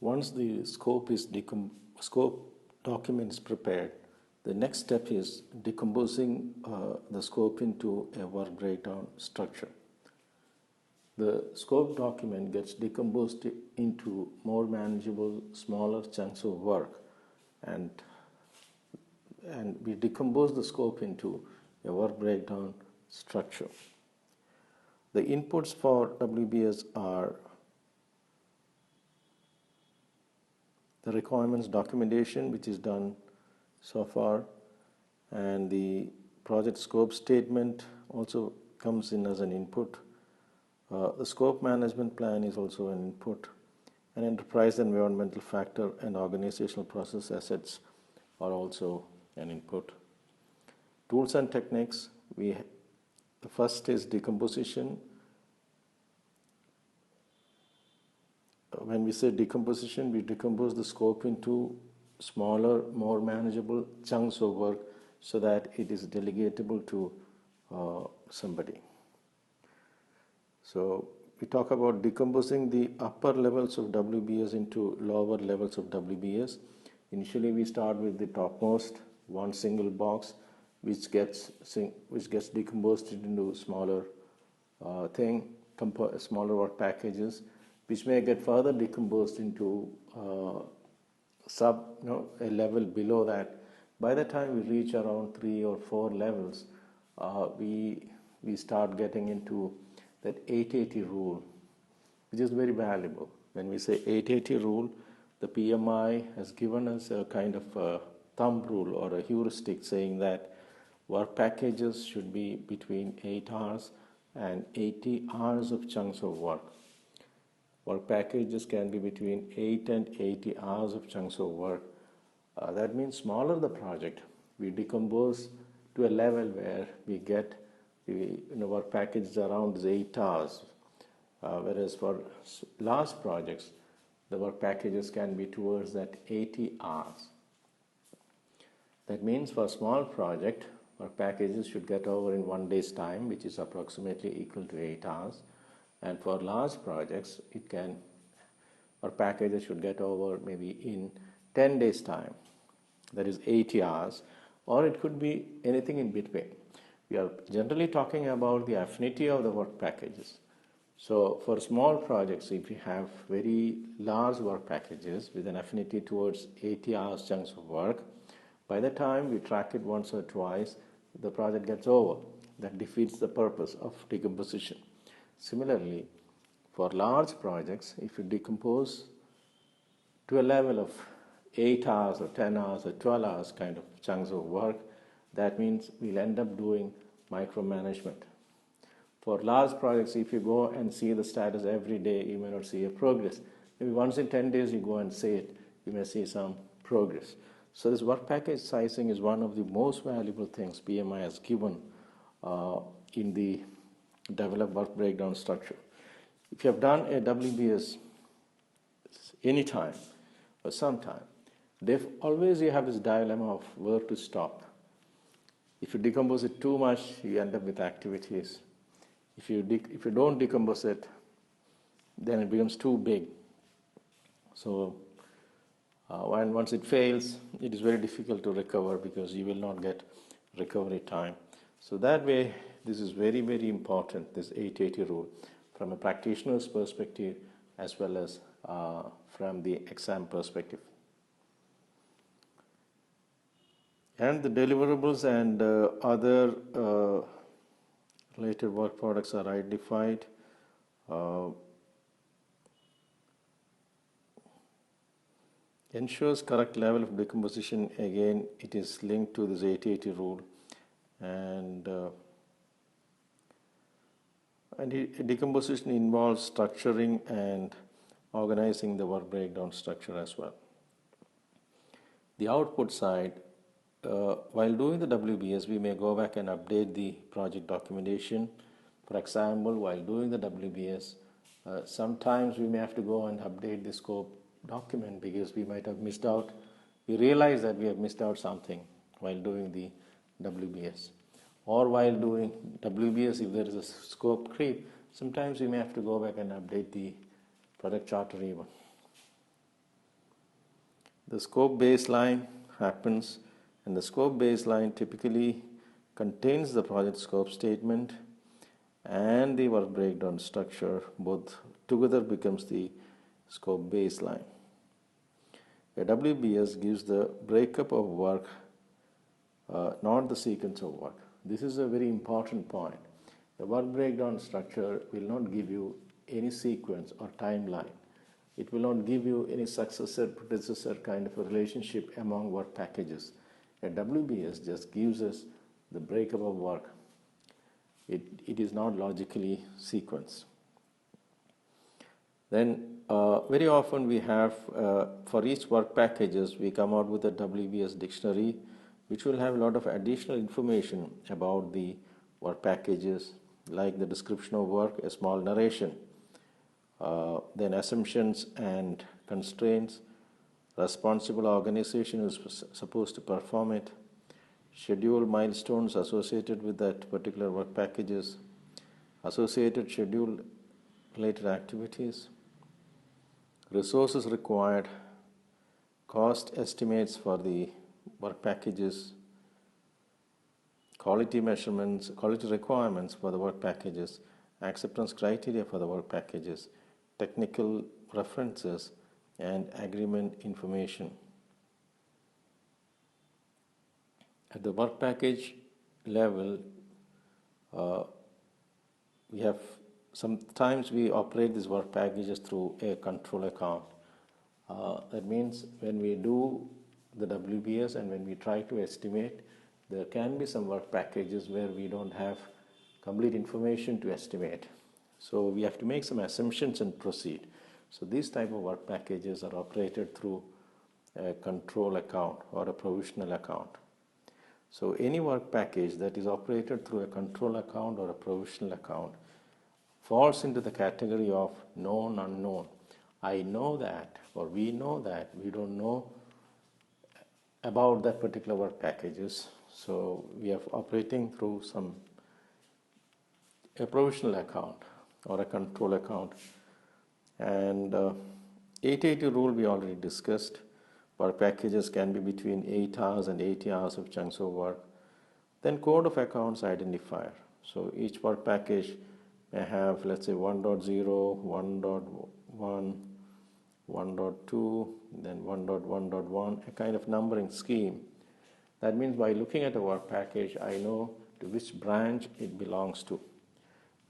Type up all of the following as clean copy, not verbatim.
Once the scope document is prepared, the next step is decomposing the scope into a work breakdown structure. The scope document gets decomposed into more manageable, smaller chunks of work, and we decompose the scope into a work breakdown structure. The inputs for WBS are the requirements documentation, which is done so far, and the project scope statement also comes in as an input. The scope management plan is also an input. An enterprise environmental factor and organizational process assets are also an input. Tools and techniques, the first is decomposition. When we say decomposition, we decompose the scope into smaller, more manageable chunks of work so that it is delegatable to somebody. So we talk about decomposing the upper levels of WBS into lower levels of WBS. Initially, we start with the topmost one single box, which gets decomposed into smaller smaller work packages, which may get further decomposed into a level below that. By the time we reach around 3 or 4 levels, we start getting into that 880 rule, which is very valuable. When we say 880 rule, the PMI has given us a kind of a thumb rule or a heuristic saying that work packages should be between 8 hours and 80 hours of chunks of work. Work packages can be between 8 and 80 hours of chunks of work. That means smaller the project, we decompose to a level where we get the work packages around 8 hours. Whereas for large projects, the work packages can be towards that 80 hours. That means for a small project, work packages should get over in 1 day's time, which is approximately equal to 8 hours. And for large projects, work packages should get over maybe in 10 days' time, that is 80 hours, or it could be anything in between. We are generally talking about the affinity of the work packages. So for small projects, if you have very large work packages with an affinity towards 80 hours chunks of work, by the time we track it once or twice, the project gets over. That defeats the purpose of decomposition. Similarly, for large projects, if you decompose to a level of 8 hours or 10 hours or 12 hours kind of chunks of work, that means we'll end up doing micromanagement. For large projects, if you go and see the status every day, you may not see a progress. Maybe once in 10 days you go and see it, you may see some progress. So this work package sizing is one of the most valuable things PMI has given in the developed work breakdown structure. If you have done a WBS anytime or sometime, always you have this dilemma of where to stop. If you decompose it too much, you end up with activities. If you don't decompose it, then it becomes too big. So once it fails, it is very difficult to recover because you will not get recovery time. So that way, this is very, very important, this 880 rule, from a practitioner's perspective as well as from the exam perspective. And the deliverables and other related work products are identified. Ensures correct level of decomposition. Again, it is linked to this 880 rule. And decomposition involves structuring and organizing the work breakdown structure as well. The output side, while doing the WBS, we may go back and update the project documentation. For example, while doing the WBS, sometimes we may have to go and update the scope document because we might have missed out. We realize that we have missed out something while doing the WBS. Or while doing WBS, if there is a scope creep, sometimes we may have to go back and update the project charter even. The scope baseline happens, and the scope baseline typically contains the project scope statement and the work breakdown structure. Both together becomes the scope baseline. A WBS gives the breakup of work, not the sequence of work. This is a very important point. The work breakdown structure will not give you any sequence or timeline. It will not give you any successor predecessor kind of a relationship among work packages. A WBS just gives us the breakup of work. It is not logically sequenced. Then very often we have, for each work packages, we come out with a WBS dictionary, which will have a lot of additional information about the work packages, like the description of work, a small narration, then assumptions and constraints, responsible organization is supposed to perform it, schedule milestones associated with that particular work packages, associated schedule related activities, resources required, cost estimates for the work packages, quality measurements, quality requirements for the work packages, acceptance criteria for the work packages, technical references, and agreement information. At the work package level, we have sometimes we operate these work packages through a control account. That means when we do the WBS and when we try to estimate, there can be some work packages where we don't have complete information to estimate. So we have to make some assumptions and proceed. So these type of work packages are operated through a control account or a provisional account. So any work package that is operated through a control account or a provisional account falls into the category of known unknown. I know that, or we know that, we don't know about that particular work packages. So we are operating through a provisional account or a control account. And 880 rule we already discussed. Work packages can be between 8 hours and 80 hours of chunks of work. Then code of accounts identifier. So each work package may have, let's say, 1.0, 1.1, 1.2, then 1.1.1, a kind of numbering scheme. That means by looking at a work package, I know to which branch it belongs to.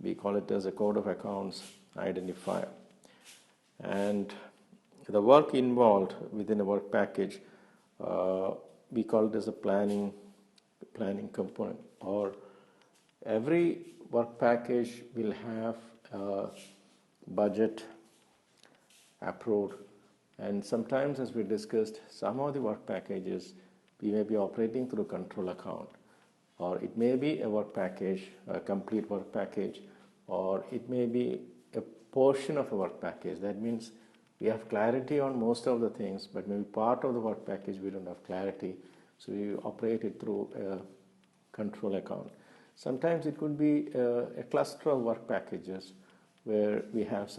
We call it as a code of accounts identifier. And the work involved within a work package, we call it as a planning component. Or every work package will have a budget approved, and sometimes, as we discussed, some of the work packages we may be operating through a control account, or it may be a work package, a complete work package, or it may be a portion of a work package. That means we have clarity on most of the things, but maybe part of the work package we don't have clarity, so we operate it through a control account. Sometimes it could be a cluster of work packages where we have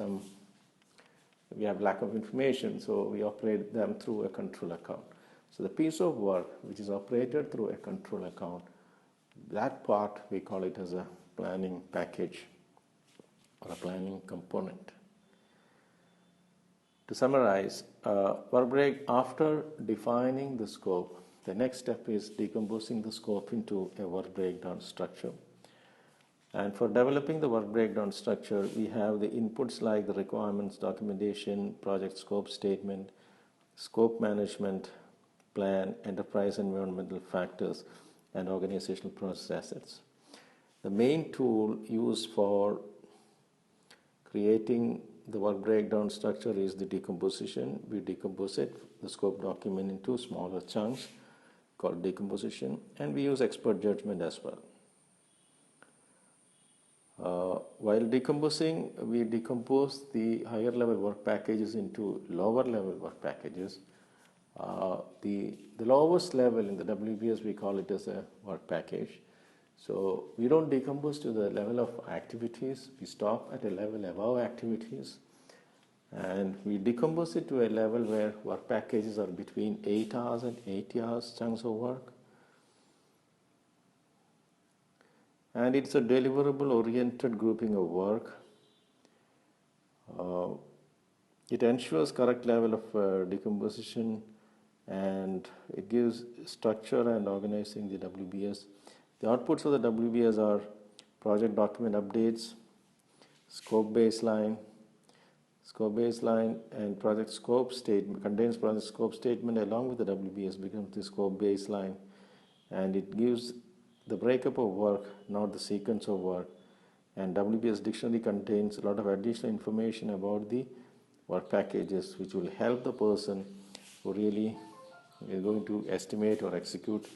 lack of information, so we operate them through a control account. So the piece of work which is operated through a control account, that part we call it as a planning package or a planning component. To summarize, work break, after defining the scope, the next step is decomposing the scope into a work breakdown structure. And for developing the work breakdown structure, we have the inputs like the requirements, documentation, project scope statement, scope management plan, enterprise environmental factors, and organizational process assets. The main tool used for creating the work breakdown structure is the decomposition. We decompose it, the scope document, into smaller chunks called decomposition, and we use expert judgment as well. While decomposing, we decompose the higher level work packages into lower level work packages. The lowest level in the WBS, we call it as a work package. So we don't decompose to the level of activities. We stop at a level above activities. And we decompose it to a level where work packages are between 8 hours and 80 hours chunks of work. And it's a deliverable oriented grouping of work. It ensures correct level of decomposition, and it gives structure and organizing the WBS. The outputs of the WBS are project document updates, scope baseline, and project scope statement contains project scope statement along with the WBS becomes the scope baseline, and it gives the breakup of work, not the sequence of work. And WBS dictionary contains a lot of additional information about the work packages, which will help the person who really is going to estimate or execute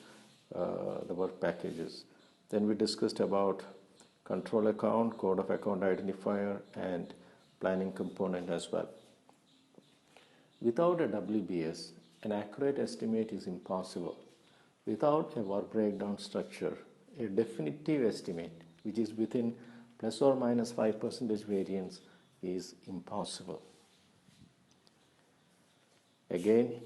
the work packages. Then we discussed about control account, code of account identifier, and planning component as well. Without a WBS, an accurate estimate is impossible. Without a work breakdown structure, a definitive estimate, which is within plus or minus 5% variance, is impossible. Again,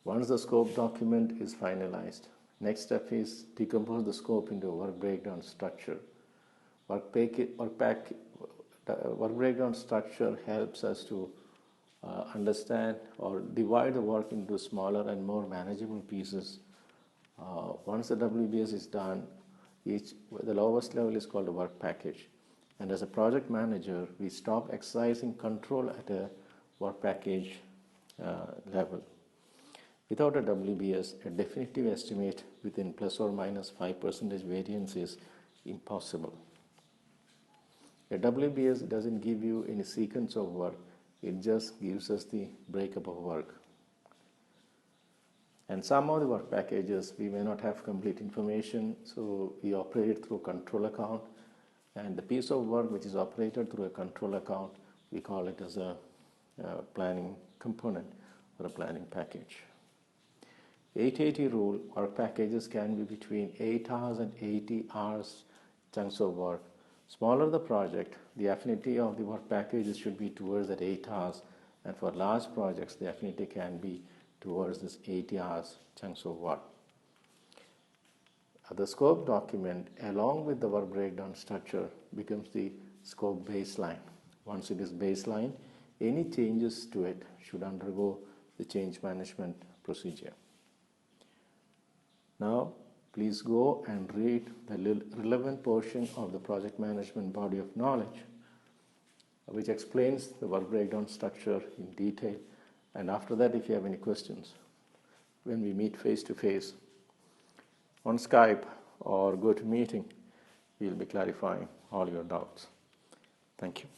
once the scope document is finalized, next step is decompose the scope into a work breakdown structure. Work breakdown structure helps us to understand or divide the work into smaller and more manageable pieces. Once the WBS is done, the lowest level is called a work package. And as a project manager, we stop exercising control at a work package level. Without a WBS, a definitive estimate within plus or minus 5% variance is impossible. A WBS doesn't give you any sequence of work, it just gives us the breakup of work. And some of the work packages, we may not have complete information, so we operate it through control account. And the piece of work which is operated through a control account, we call it as a planning component or a planning package. 880 rule, work packages can be between 8 hours and 80 hours chunks of work. Smaller the project, the affinity of the work packages should be towards that 8 hours, and for large projects, the affinity can be towards this 80 hours chunks of work. The scope document, along with the work breakdown structure, becomes the scope baseline. Once it is baseline, any changes to it should undergo the change management procedure. Now, please go and read the relevant portion of the project management body of knowledge, which explains the work breakdown structure in detail. And after that, if you have any questions, when we meet face to face on Skype or go to meeting, we'll be clarifying all your doubts. Thank you.